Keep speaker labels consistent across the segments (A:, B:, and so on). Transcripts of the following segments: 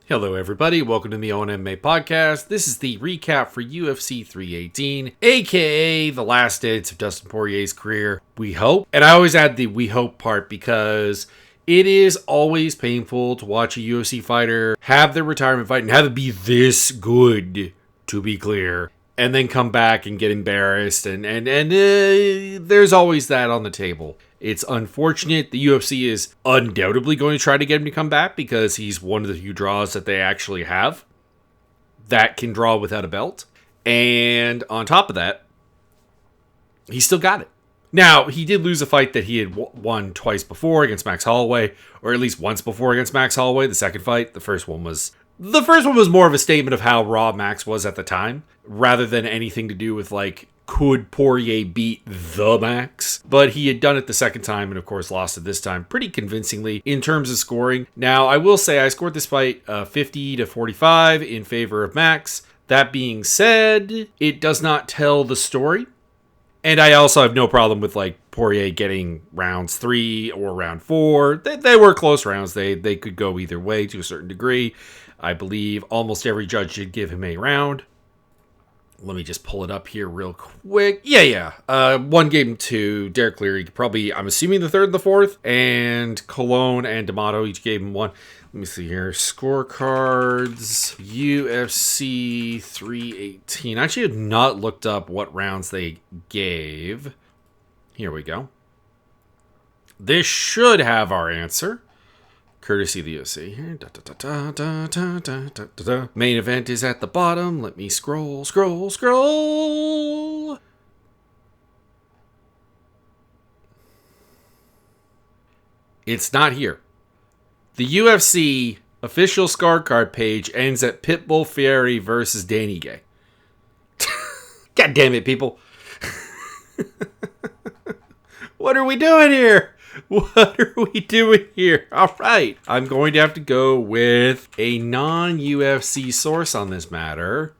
A: Hello everybody, welcome to the MMA podcast. This is the recap for UFC 318, aka the last days of Dustin Poirier's career, we hope. And I always add the we hope part because it is always painful to watch a UFC fighter have their retirement fight and have it be this good, to be clear, and then come back and get embarrassed, and there's always that on the table. It's unfortunate. The UFC is undoubtedly going to try to get him to come back because he's one of the few draws that they actually have that can draw without a belt. And on top of that, he still got it. Now, he did lose a fight that he had won twice before against Max Holloway, or at least once before against Max Holloway. The second fight, the first one was more of a statement of how raw Max was at the time, rather than anything to do with could Poirier beat the Max? But he had done it the second time and, of course, lost it this time pretty convincingly in terms of scoring. Now, I will say I scored this fight 50-45 in favor of Max. That being said, it does not tell the story. And I also have no problem with Poirier getting rounds 3 or round 4. They were close rounds. They could go either way to a certain degree. I believe almost every judge did give him a round. Let me just pull it up here real quick. Yeah. One gave him 2. Derek Cleary, probably, I'm assuming the third and the fourth. And Colon and D'Amato each gave him 1. Let me see here. Scorecards. UFC 318. I actually have not looked up what rounds they gave. Here we go. This should have our answer. Courtesy of the UFC here. Main event is at the bottom. Let me scroll. It's not here. The UFC official scorecard page ends at Pitbull Fury versus Danny Gay. God damn it, people. What are we doing here? What are we doing here? All right. I'm going to have to go with a non-UFC source on this matter.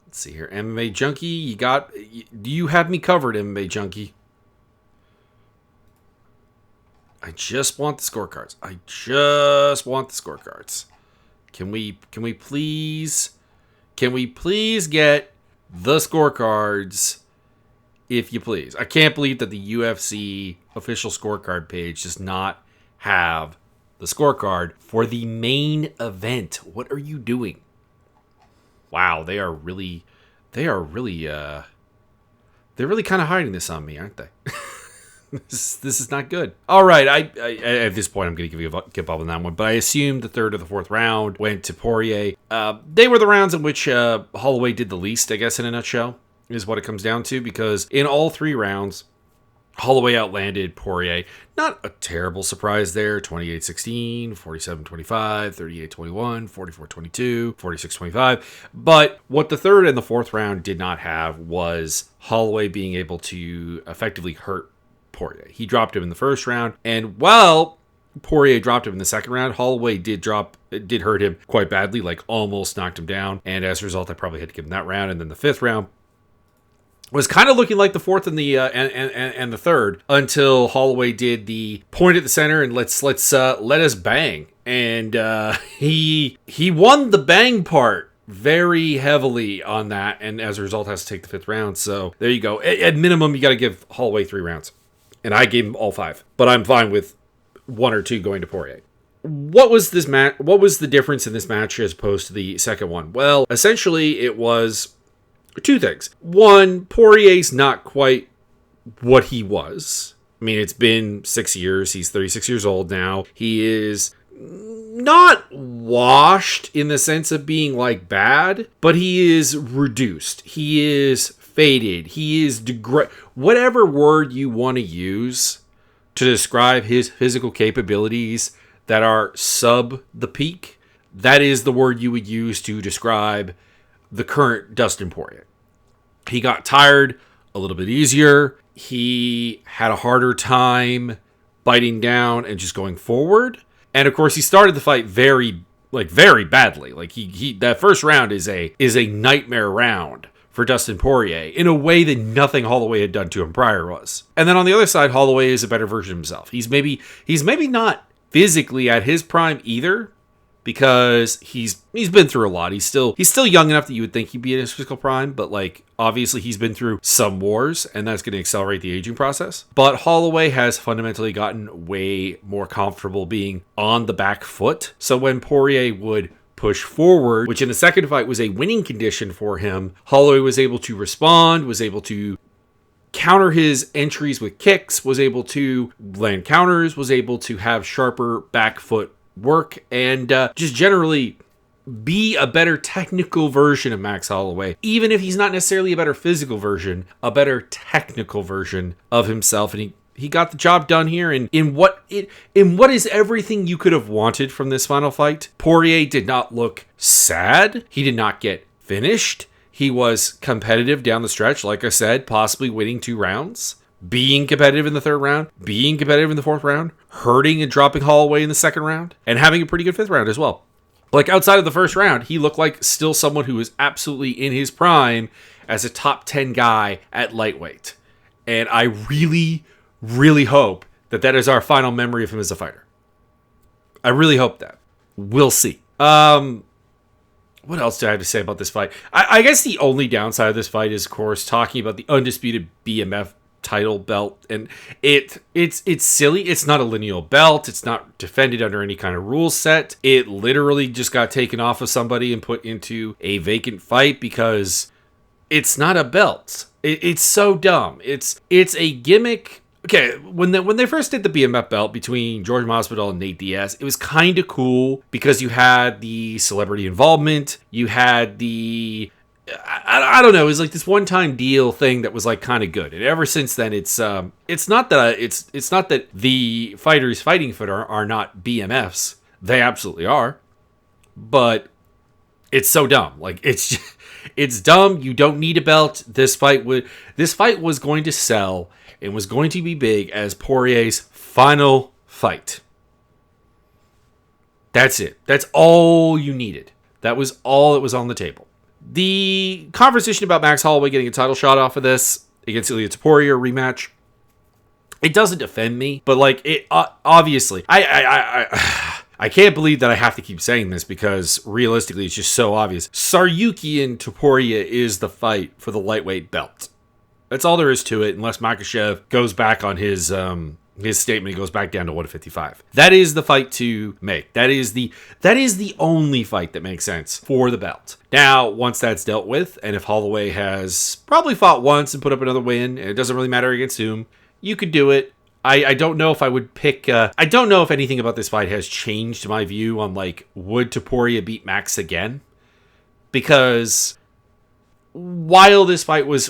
A: Let's see here. MMA Junkie, do you have me covered, MMA Junkie? I just want the scorecards. Can we please get the scorecards? If you please. I can't believe that the UFC official scorecard page does not have the scorecard for the main event. What are you doing? Wow, they're really kind of hiding this on me, aren't they? This is not good. All right, I at this point I'm going to give up on that one, but I assume the third or the fourth round went to Poirier. They were the rounds in which Holloway did the least, I guess, in a nutshell. Is what it comes down to, because in all 3 rounds, Holloway outlanded Poirier. Not a terrible surprise there. 28-16, 47-25, 38-21, 44-22, 46-25. But what the third and the fourth round did not have was Holloway being able to effectively hurt Poirier. He dropped him in the first round, and while Poirier dropped him in the second round, Holloway did hurt him quite badly, almost knocked him down. And as a result, I probably had to give him that round. And then the fifth round was kind of looking like the fourth and the and the third, until Holloway did the point at the center and let us bang, and he won the bang part very heavily on that, and as a result has to take the fifth round. So there you go. At minimum, you got to give Holloway 3 rounds, and I gave him all 5, but I'm fine with 1 or 2 going to Poirier. What was this match? What was the difference in this match as opposed to the second one? Well, essentially, it was 2 things. 1, Poirier's not quite what he was. I mean, it's been 6 years. He's 36 years old now. He is not washed in the sense of being bad, but he is reduced. He is faded. He is whatever word you want to use to describe his physical capabilities that are sub the peak, that is the word you would use to describe the current Dustin Poirier. He got tired a little bit easier. He had a harder time biting down and just going forward. And of course, he started the fight very badly. He that first round is a nightmare round for Dustin Poirier in a way that nothing Holloway had done to him prior was. And then on the other side, Holloway is a better version of himself. He's maybe not physically at his prime either, because he's been through a lot. He's still young enough that you would think he'd be in his physical prime, but like obviously he's been through some wars, and that's going to accelerate the aging process. But Holloway has fundamentally gotten way more comfortable being on the back foot. So when Poirier would push forward, which in the second fight was a winning condition for him, Holloway was able to respond, was able to counter his entries with kicks, was able to land counters, was able to have sharper back foot work, and just generally be a better technical version of Max Holloway. Even if he's not necessarily a better physical version, a better technical version of himself. And he got the job done here in what is everything you could have wanted from this final fight. Poirier did not look sad. He did not get finished. He was competitive down the stretch, like I said, possibly winning 2 rounds, being competitive in the 3rd round, being competitive in the 4th round, hurting and dropping Holloway in the 2nd round, and having a pretty good 5th round as well. Like outside of the 1st round, he looked like still someone who was absolutely in his prime as a top 10 guy at lightweight. And I really, really hope that is our final memory of him as a fighter. I really hope that. We'll see. What else do I have to say about this fight? I guess the only downside of this fight is, of course, talking about the undisputed BMF title belt. And it's silly. It's not a lineal belt. It's not defended under any kind of rule set. It literally just got taken off of somebody and put into a vacant fight because it's not a belt. It's so dumb. It's a gimmick. Okay, when they first did the BMF belt between George Masvidal and Nate Diaz, it was kind of cool because you had the celebrity involvement, you had the I don't know, it was like this one-time deal thing that was like kind of good. And ever since then, it's not that the fighters fighting for it are not BMFs. They absolutely are, but it's so dumb. Like it's dumb. You don't need a belt. This fight was going to sell. It was going to be big as Poirier's final fight. That's it. That's all you needed. That was all that was on the table. The conversation about Max Holloway getting a title shot off of this against Ilia Topuria rematch, it doesn't offend me, but like it obviously, I can't believe that I have to keep saying this because realistically it's just so obvious. Saryukian Topuria is the fight for the lightweight belt. That's all there is to it, unless Makhachev goes back on his statement. He goes back down to 155. That is the fight to make. That is the only fight that makes sense for the belt. Now, once that's dealt with, and if Holloway has probably fought once and put up another win, and it doesn't really matter against whom, you could do it. I don't know if I would pick. I don't know if anything about this fight has changed my view on like would Topuria beat Max again, because while this fight was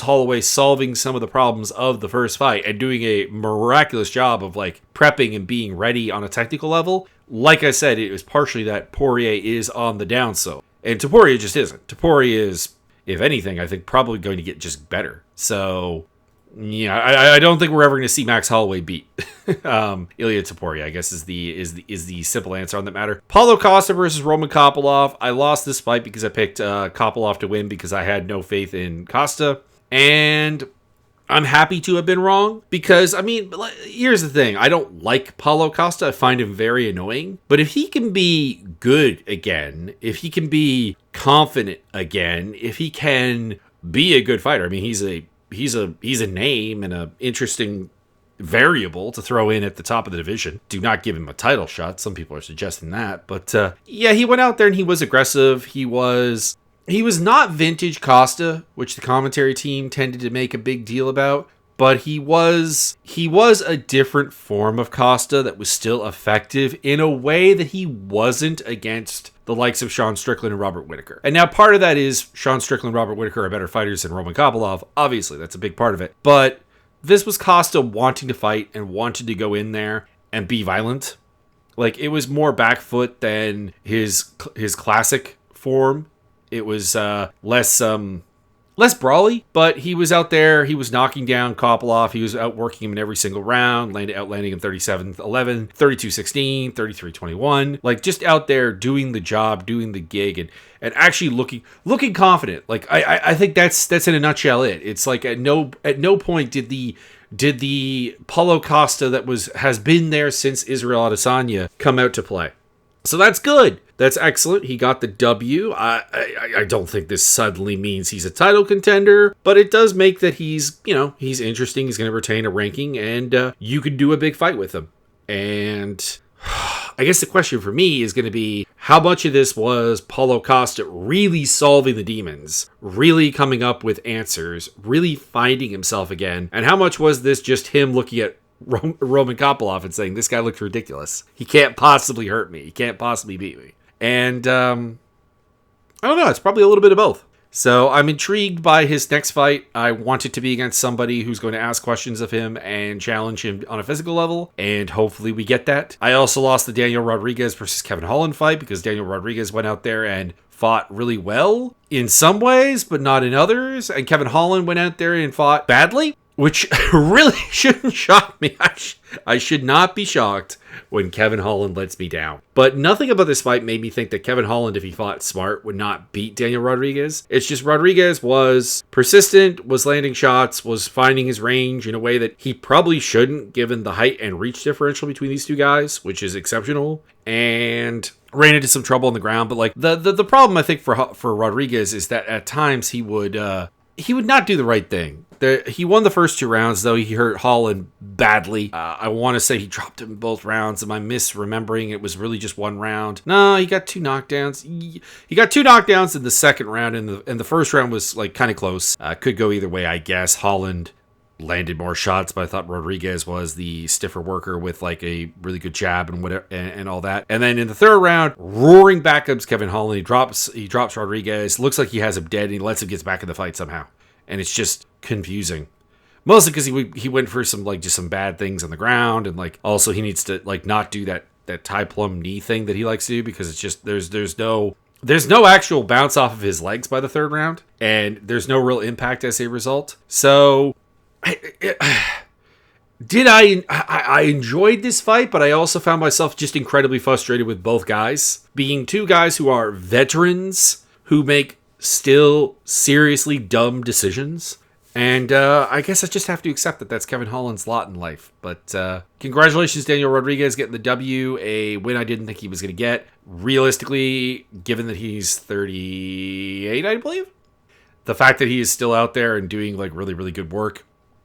A: Holloway solving some of the problems of the first fight and doing a miraculous job of like prepping and being ready on a technical level, like I said, it was partially that Poirier is on the downslope, and Topuria just isn't. Topuria is, if anything, I think probably going to get just better. So yeah, I don't think we're ever going to see Max Holloway beat Ilia Topuria, I guess is the simple answer on that matter. Paulo Costa versus Roman Kopylov. I lost this fight because I picked Kopylov to win because I had no faith in Costa. And I'm happy to have been wrong because, I mean, here's the thing. I don't like Paulo Costa. I find him very annoying. But if he can be good again, if he can be confident again, if he can be a good fighter, I mean, he's a name and an interesting variable to throw in at the top of the division. Do not give him a title shot. Some people are suggesting that. But yeah, he went out there and he was aggressive. He was not vintage Costa, which the commentary team tended to make a big deal about. But he was a different form of Costa that was still effective in a way that he wasn't against the likes of Sean Strickland and Robert Whittaker. And now part of that is Sean Strickland and Robert Whittaker are better fighters than Roman Kopylov. Obviously, that's a big part of it. But this was Costa wanting to fight and wanted to go in there and be violent. Like, it was more back foot than his classic form. It was less brawly, but he was out there. He was knocking down Kopylov. He was outworking him in every single round, outlanding him 37-11, 32-16, 33-21. Like, just out there doing the job, doing the gig, and actually looking confident. Like, I think that's in a nutshell it. It's like at no point did the Paulo Costa that has been there since Israel Adesanya come out to play. So that's good. That's excellent. He got the W. I don't think this suddenly means he's a title contender, but it does make that he's interesting. He's going to retain a ranking, and you could do a big fight with him. And I guess the question for me is going to be, how much of this was Paulo Costa really solving the demons, really coming up with answers, really finding himself again? And how much was this just him looking at Roman Kopylov and saying, this guy looks ridiculous. He can't possibly hurt me. He can't possibly beat me. And I don't know. It's probably a little bit of both. So I'm intrigued by his next fight. I want it to be against somebody who's going to ask questions of him and challenge him on a physical level. And hopefully we get that. I also lost the Daniel Rodriguez versus Kevin Holland fight because Daniel Rodriguez went out there and fought really well in some ways, but not in others. And Kevin Holland went out there and fought badly, which really shouldn't shock me. I should not be shocked when Kevin Holland lets me down. But nothing about this fight made me think that Kevin Holland, if he fought smart, would not beat Daniel Rodriguez. It's just Rodriguez was persistent, was landing shots, was finding his range in a way that he probably shouldn't, given the height and reach differential between these two guys, which is exceptional, and ran into some trouble on the ground. But like the problem I think for Rodriguez is that at times he would not do the right thing. He won the first 2 rounds, though he hurt Holland badly. I want to say he dropped him in both rounds. Am I misremembering? It was really just 1 round. No, he got 2 knockdowns. He got 2 knockdowns in the second round, and the first round was like kind of close. Could go either way, I guess. Holland landed more shots, but I thought Rodriguez was the stiffer worker with like a really good jab and whatever and all that. And then in the third round, roaring back comes Kevin Holland. He drops Rodriguez. Looks like he has him dead, and he lets him get back in the fight somehow. And it's just confusing, mostly because he went for some like just some bad things on the ground, and like also he needs to like not do that tie plum knee thing that he likes to do, because it's just there's no actual bounce off of his legs by the third round, and there's no real impact as a result. So I enjoyed this fight, but I also found myself just incredibly frustrated with both guys being 2 guys who are veterans who make still seriously dumb decisions. And I guess I just have to accept that that's Kevin Holland's lot in life. But congratulations, Daniel Rodriguez, getting the W, a win I didn't think he was going to get. Realistically, given that he's 38, I believe, the fact that he is still out there and doing like really, really good work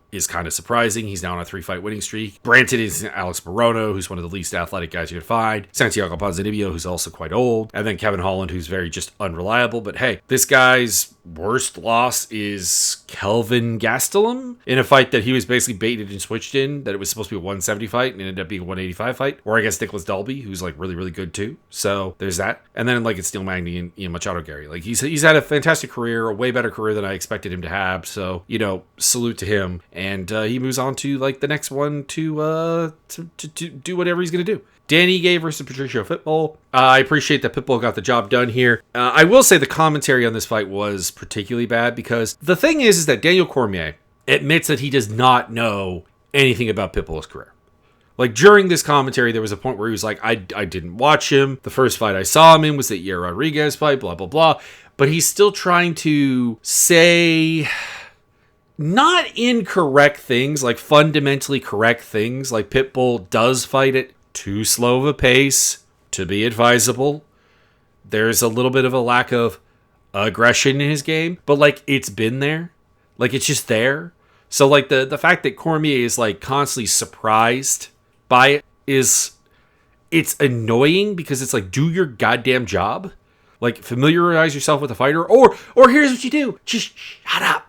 A: is kind of surprising. He's now on a 3-fight winning streak. Granted, it's Alex Morono, who's one of the least athletic guys you can find. Santiago Ponzinibbio, who's also quite old. And then Kevin Holland, who's very just unreliable. But hey, this guy's worst loss is Kelvin Gastelum in a fight that he was basically baited and switched in, that it was supposed to be a 170 fight and it ended up being a 185 fight. Or I guess Nicholas Dalby, who's like really, really good too. So there's that. And then like it's Steel Magny and Ian Machado Gary. Like he's had a fantastic career, a way better career than I expected him to have. So, salute to him. And he moves on to like the next one to do whatever he's going to do. Dan Ige versus Patricio Pitbull. I appreciate that Pitbull got the job done here. I will say the commentary on this fight was particularly bad, because the thing is that Daniel Cormier admits that he does not know anything about Pitbull's career. Like during this commentary, there was a point where he was like, I didn't watch him. The first fight I saw him in was the Yair Rodriguez fight, blah, blah, blah. But he's still trying to say not incorrect things, like fundamentally correct things. Like Pitbull does fight at too slow of a pace to be advisable. There's a little bit of a lack of aggression in his game, but like it's been there. Like it's just there. So like the fact that Cormier is like constantly surprised by it it's annoying, because it's like, do your goddamn job. Like familiarize yourself with the fighter, or here's what you do. Just shut up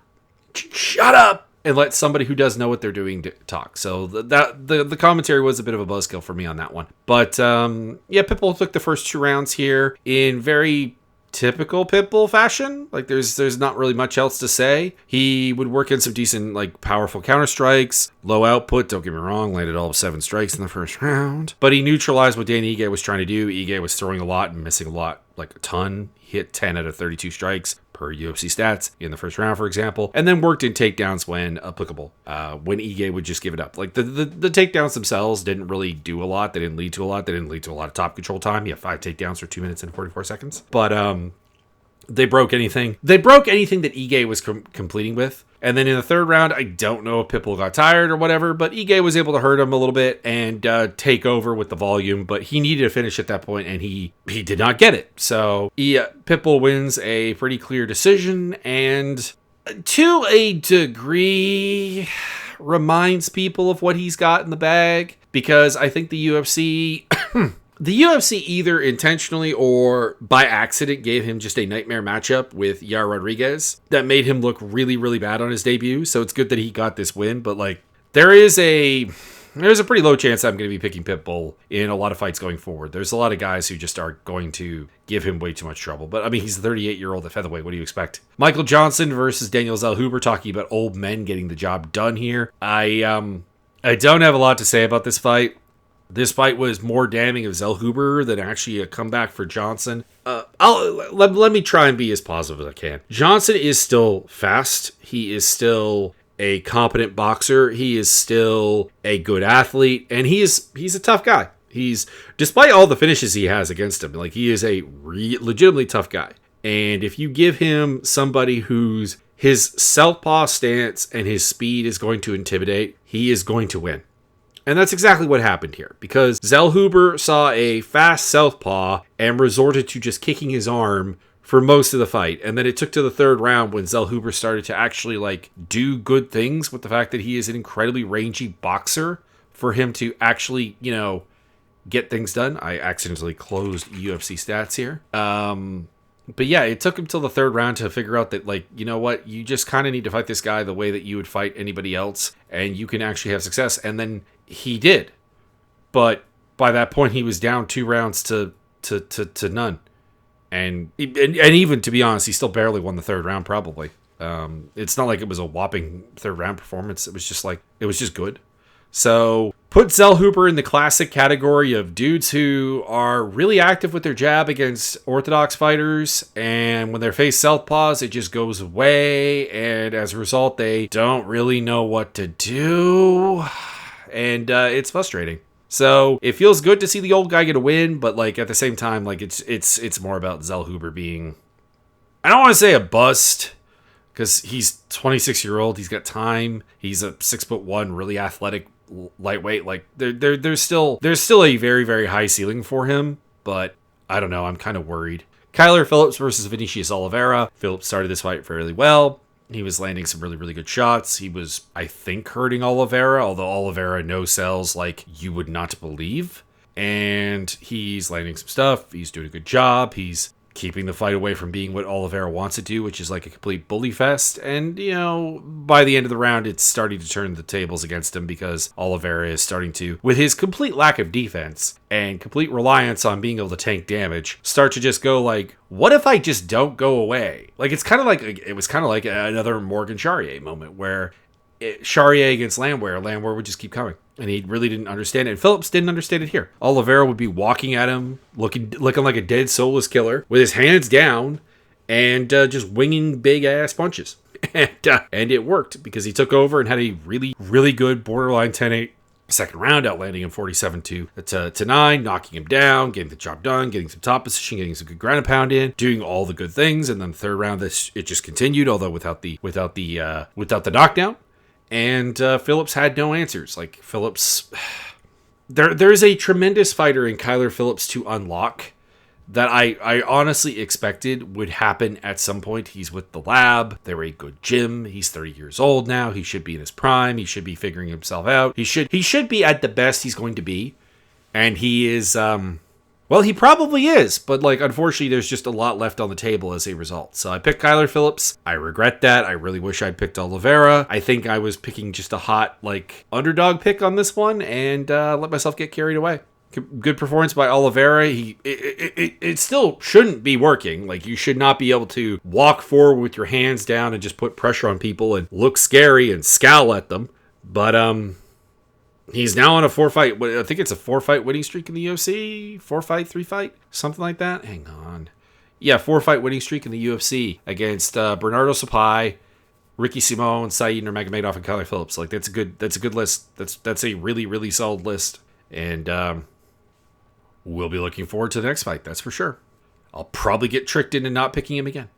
A: and let somebody who does know what they're doing talk. So the commentary was a bit of a buzzkill for me on that one. But Pitbull took the first 2 rounds here in very typical Pitbull fashion. Like there's not really much else to say. He would work in some decent, like, powerful counter strikes, low output, don't get me wrong, landed all 7 strikes in the first round. But he neutralized what Dan Ige was trying to do. Ige was throwing a lot and missing a lot, like a ton. He hit 10 out of 32 strikes per UFC stats in the first round, for example, and then worked in takedowns when applicable, when Ige would just give it up. Like the takedowns themselves didn't really do a lot. They didn't lead to a lot. They didn't lead to a lot of top control time. He had 5 takedowns for 2 minutes and 44 seconds. But They broke anything. They broke anything that Ige was completing with. And then in the third round, I don't know if Pitbull got tired or whatever, but Ige was able to hurt him a little bit and take over with the volume. But he needed to finish at that point, and he did not get it. So Pitbull wins a pretty clear decision, and to a degree reminds people of what he's got in the bag, because I think the UFC... The UFC either intentionally or by accident gave him just a nightmare matchup with Yair Rodriguez that made him look really, really bad on his debut. So it's good that he got this win, but like there's a pretty low chance I'm going to be picking Pitbull in a lot of fights going forward. There's a lot of guys who just are going to give him way too much trouble. But I mean, he's a 38-year-old at featherweight. What do you expect? Michael Johnson versus Daniel Zellhuber, talking about old men getting the job done here. I don't have a lot to say about this fight. This fight was more damning of Zellhuber than actually a comeback for Johnson. Let me try and be as positive as I can. Johnson is still fast. He is still a competent boxer. He is still a good athlete, and he's a tough guy. He's, despite all the finishes he has against him, like he is a legitimately tough guy. And if you give him somebody whose his southpaw stance and his speed is going to intimidate, he is going to win. And that's exactly what happened here, because Zellhuber saw a fast southpaw and resorted to just kicking his arm for most of the fight. And then it took to the third round when Zellhuber started to actually like do good things with the fact that he is an incredibly rangy boxer for him to actually, get things done. I accidentally closed UFC stats here. But yeah, it took him till the third round to figure out that, like, you know what? You just kind of need to fight this guy the way that you would fight anybody else, and you can actually have success. And then he did. But by that point, he was down 2 rounds to none. And even, to be honest, he still barely won the third round, probably. It's not like it was a whopping third round performance. It was just good. So put Zellhuber in the classic category of dudes who are really active with their jab against orthodox fighters, and when they face southpaws, it just goes away, and as a result, they don't really know what to do, and it's frustrating. So it feels good to see the old guy get a win, but like at the same time, like it's more about Zellhuber being, I don't want to say a bust, because he's 26-year-old, he's got time, he's a 6'1", really athletic lightweight. Like there's still a very, very high ceiling for him, but I don't know, I'm kind of worried. Kyler Phillips versus Vinicius Oliveira. Phillips started this fight fairly well. He was landing some really, really good shots. He was, I think, hurting Oliveira, although Oliveira no sells like you would not believe. And he's landing some stuff. He's doing a good job. He's keeping the fight away from being what Oliveira wants it to, which is like a complete bully fest. And, by the end of the round, it's starting to turn the tables against him, because Oliveira is starting to, with his complete lack of defense and complete reliance on being able to tank damage, start to just go like, what if I just don't go away? Like, it was kind of like another Morgan Charrier moment where Charrier against Landwehr would just keep coming. And he really didn't understand it. And Phillips didn't understand it here. Oliveira would be walking at him, looking like a dead, soulless killer, with his hands down, and just winging big-ass punches. And it worked, because he took over and had a really, really good borderline 10-8 second round, outlanding him 47-9, knocking him down, getting the job done, getting some top position, getting some good ground and pound in, doing all the good things. And then the third round, it just continued, although without the knockdown. And Phillips had no answers. Like, Phillips, there's a tremendous fighter in Kyler Phillips to unlock that I honestly expected would happen at some point. He's with the lab. They're a good gym. He's 30 years old now. He should be in his prime. He should be figuring himself out. He should be at the best he's going to be. And he is, well, he probably is, but like, unfortunately, there's just a lot left on the table as a result. So I picked Kyler Phillips. I regret that. I really wish I'd picked Oliveira. I think I was picking just a hot, like, underdog pick on this one, and let myself get carried away. Good performance by Oliveira. It still shouldn't be working. Like, you should not be able to walk forward with your hands down and just put pressure on people and look scary and scowl at them. But, he's now on a 4-fight, I think it's a 4-fight winning streak in the UFC. 4-fight, 3-fight, something like that. Hang on. Yeah, 4-fight winning streak in the UFC against Bernardo Sapai, Ricky Simon, Saeed Nurmagomedov, and Kyler Phillips. Like, that's a good list. That's a really, really solid list. And we'll be looking forward to the next fight, that's for sure. I'll probably get tricked into not picking him again.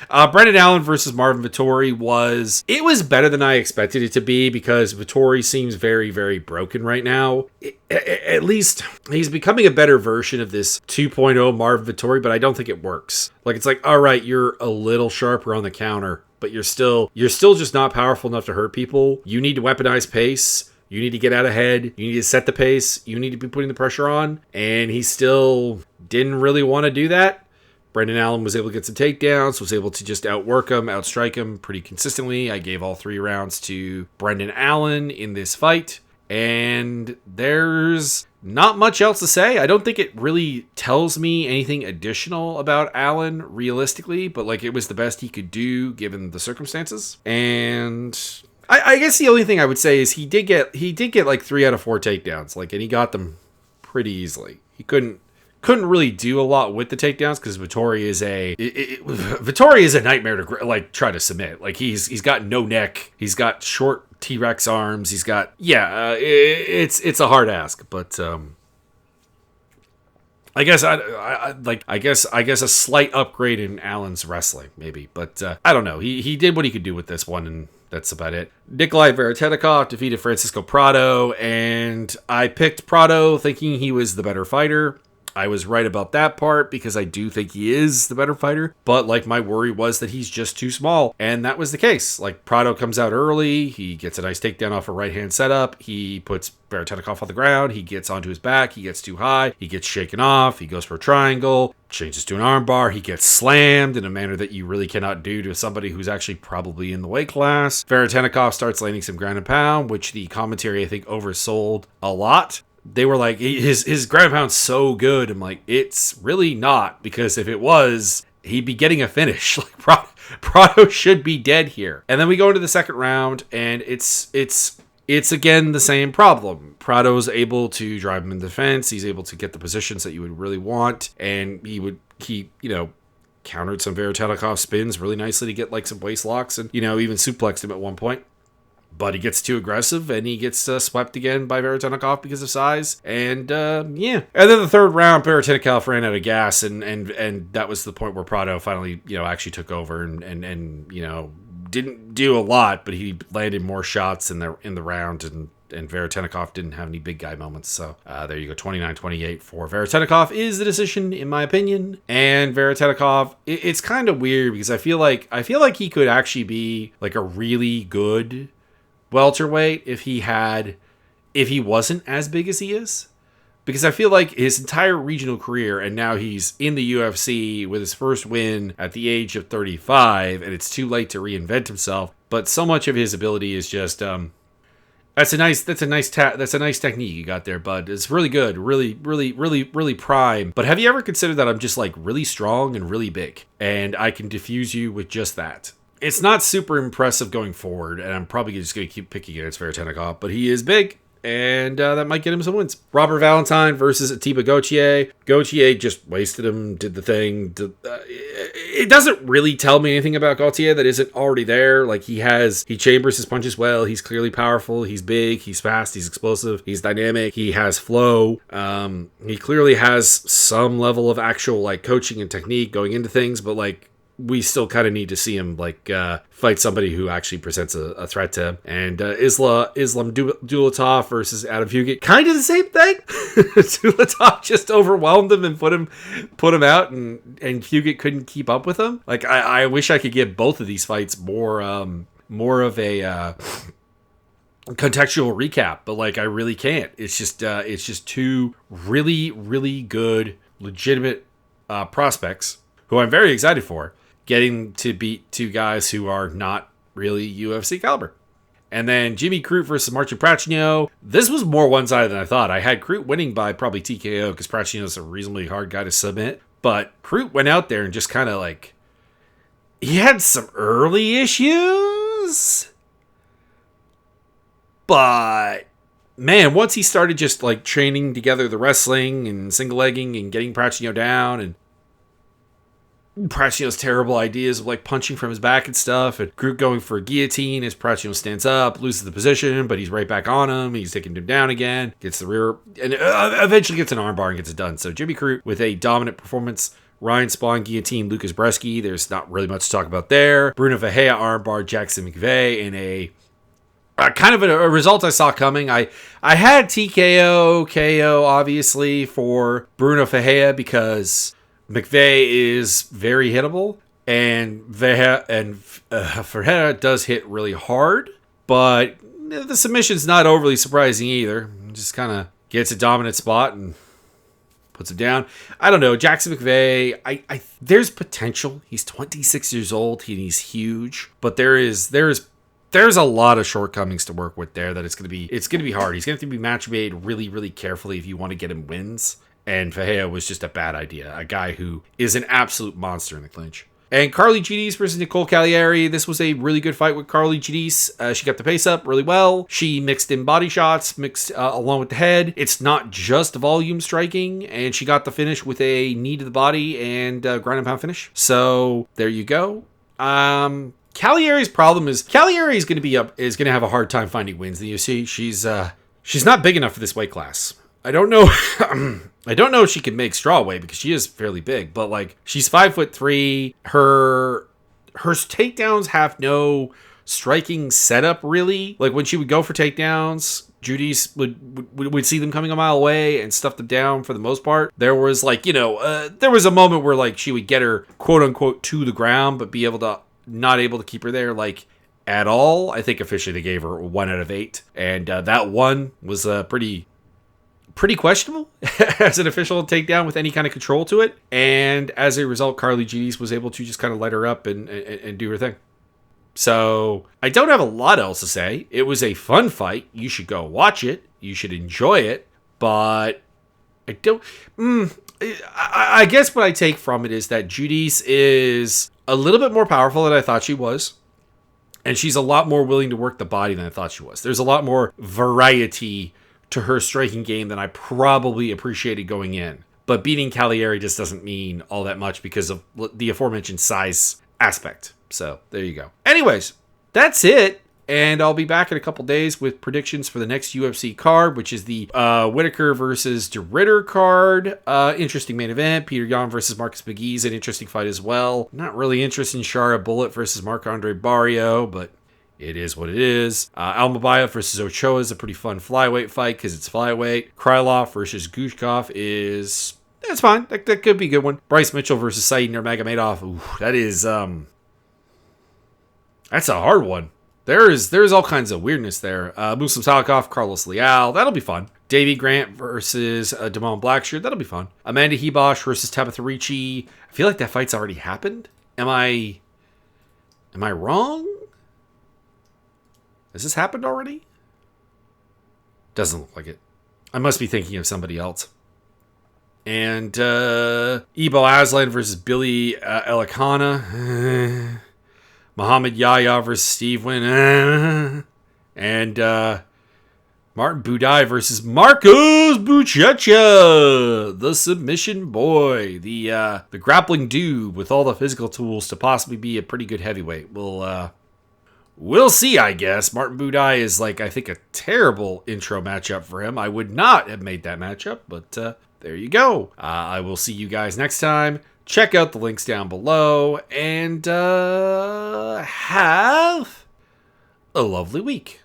A: Brendan Allen versus Marvin Vettori was better than I expected it to be because Vettori seems very, very broken right now. At least he's becoming a better version of this 2.0 Marvin Vettori, but I don't think it works. Like, it's like, all right, you're a little sharper on the counter, but you're still just not powerful enough to hurt people. You need to weaponize pace. You need to get out ahead. You need to set the pace. You need to be putting the pressure on. And he still didn't really want to do that. Brendan Allen was able to get some takedowns, was able to just outwork him, outstrike him pretty consistently. I gave all 3 rounds to Brendan Allen in this fight. And there's not much else to say. I don't think it really tells me anything additional about Allen realistically, but like it was the best he could do given the circumstances. And I guess the only thing I would say is he did get like 3 out of 4 takedowns, like, and he got them pretty easily. He couldn't really do a lot with the takedowns because Vettori is a nightmare to like try to submit. Like he's got no neck, he's got short T-Rex arms, he's got it's a hard ask, but I guess I guess a slight upgrade in Allen's wrestling maybe, but I don't know. He did what he could do with this one, and that's about it. Nikolai Veretennikov defeated Francisco Prado, and I picked Prado thinking he was the better fighter. I was right about that part because I do think he is the better fighter, but like my worry was that he's just too small, and that was the case. Like Prado comes out early, he gets a nice takedown off a right hand setup, he puts Veretennikov on the ground, he gets onto his back, he gets too high, he gets shaken off, he goes for a triangle, changes to an armbar, he gets slammed in a manner that you really cannot do to somebody who's actually probably in the weight class. Veretennikov starts landing some ground and pound, which the commentary I think oversold a lot. They were like, his ground and pound's so good. I'm like, it's really not, because if it was, he'd be getting a finish. Like Prado should be dead here. And then we go into the second round, and it's again the same problem. Prado's able to drive him in defense. He's able to get the positions that you would really want, and he countered some Veretennikov spins really nicely to get like some waist locks, and even suplexed him at one point. But he gets too aggressive, and he gets swept again by Veretennikov because of size. And, And then the third round, Veretennikov ran out of gas, and that was the point where Prado finally, actually took over and didn't do a lot, but he landed more shots in the round, and Veretennikov didn't have any big guy moments. So there you go, 29-28 for Veretennikov is the decision, in my opinion. And Veretennikov, it's kind of weird because I feel like he could actually be like a really good welterweight if he wasn't as big as he is, because I feel like his entire regional career, and now he's in the UFC with his first win at the age of 35, and it's too late to reinvent himself, but so much of his ability is just that's a nice technique you got there, bud. It's really good, really prime. But have you ever considered that I'm just like really strong and really big, and I can diffuse you with just that? It's not super impressive going forward, and I'm probably just going to keep picking against Veretennikov, but he is big, and that might get him some wins. Robert Valentine versus Atiba Gauthier. Gauthier just wasted him, did the thing. It doesn't really tell me anything about Gauthier that isn't already there. Like, he chambers his punches well, he's clearly powerful, he's big, he's fast, he's explosive, he's dynamic, he has flow. He clearly has some level of actual, like, coaching and technique going into things, but, like, we still kind of need to see him fight somebody who actually presents a threat to him. And Islam Dulatov versus Adam Fugit, kind of the same thing. Dulatov just overwhelmed him and put him out, and Fugit couldn't keep up with him. Like, I wish I could give both of these fights more of a contextual recap, but like I really can't. It's just two really, really good, legitimate prospects who I'm very excited for, getting to beat two guys who are not really UFC caliber. And then Jimmy Crute versus Marcin Prachnio. This was more one-sided than I thought. I had Crute winning by probably TKO because Prachnio's a reasonably hard guy to submit. But Crute went out there and just kind of like... he had some early issues. But... man, once he started just like training together the wrestling and single legging and getting Prachnio down, and Pratchett's terrible ideas of like punching from his back and stuff, and Groot going for a guillotine as Pratchett stands up, loses the position, but he's right back on him. He's taking him down again, gets the rear, and eventually gets an armbar and gets it done. So Jimmy Crute with a dominant performance. Ryan Spawn guillotine Lucas Bresky. There's not really much to talk about there. Bruno Ferreira armbar Jackson McVeigh in a kind of a result I saw coming. I had TKO, KO obviously for Bruno Ferreira because McVeigh is very hittable, and Ferreira does hit really hard, but the submission's not overly surprising either. Just kind of gets a dominant spot and puts him down. I don't know. Jackson McVeigh, I there's potential. He's 26 years old. He's huge, but there's a lot of shortcomings to work with there that it's gonna be hard. He's gonna have to be match made really, really carefully if you want to get him wins. And Ferreira was just a bad idea. A guy who is an absolute monster in the clinch. And Carly Giudice versus Nicole Cagliari. This was a really good fight with Carly Giudice. She got the pace up really well. She mixed in body shots, mixed along with the head. It's not just volume striking. And she got the finish with a knee to the body and ground and pound finish. So there you go. Cagliari's problem is Cagliari is going to have a hard time finding wins in the UFC. She's not big enough for this weight class. I don't know. I don't know if she can make strawweight because she is fairly big, but like she's 5'3". Her takedowns have no striking setup really. Like when she would go for takedowns, Giudice would see them coming a mile away and stuff them down for the most part. There was like, there was a moment where like she would get her quote unquote to the ground, but not able to keep her there like at all. I think officially they gave her 1 out of 8, and that one was pretty questionable as an official takedown with any kind of control to it. And as a result, Carly Giudice was able to just kind of light her up and do her thing. So I don't have a lot else to say. It was a fun fight. You should go watch it. You should enjoy it. But I don't... I guess what I take from it is that Giudice is a little bit more powerful than I thought she was. And she's a lot more willing to work the body than I thought she was. There's a lot more variety to her striking game than I probably appreciated going in. But beating Cagliari just doesn't mean all that much because of the aforementioned size aspect. So there you go. Anyways, that's it. And I'll be back in a couple days with predictions for the next UFC card, which is the Whitaker versus DeRitter card. Interesting main event. Peter Yan versus Marcus McGee's an interesting fight as well. Not really interested in Shara Bullet versus Marc-Andre Barrio, but it is what it is. Almabaya versus Ochoa is a pretty fun flyweight fight because it's flyweight. Krylov versus Gushkov that's fine. That could be a good one. Bryce Mitchell versus Said Nurmagomedov. Ooh, that's a hard one. There's all kinds of weirdness there. Muslim Salikov, Carlos Leal. That'll be fun. Davey Grant versus Damon Blackshear. That'll be fun. Amanda Hebosh versus Tabitha Ricci. I feel like that fight's already happened. Am I wrong? Has this happened already? Doesn't look like it. I must be thinking of somebody else. And Ibo Aslan versus Billy Elikana. Muhammad Yahya versus Steve Wynn. And Martin Budai versus Marcos Buchecha. The submission boy. The grappling dude with all the physical tools to possibly be a pretty good heavyweight. We'll see, I guess. Martin Budai is, I think a terrible intro matchup for him. I would not have made that matchup, but there you go. I will see you guys next time. Check out the links down below, and have a lovely week.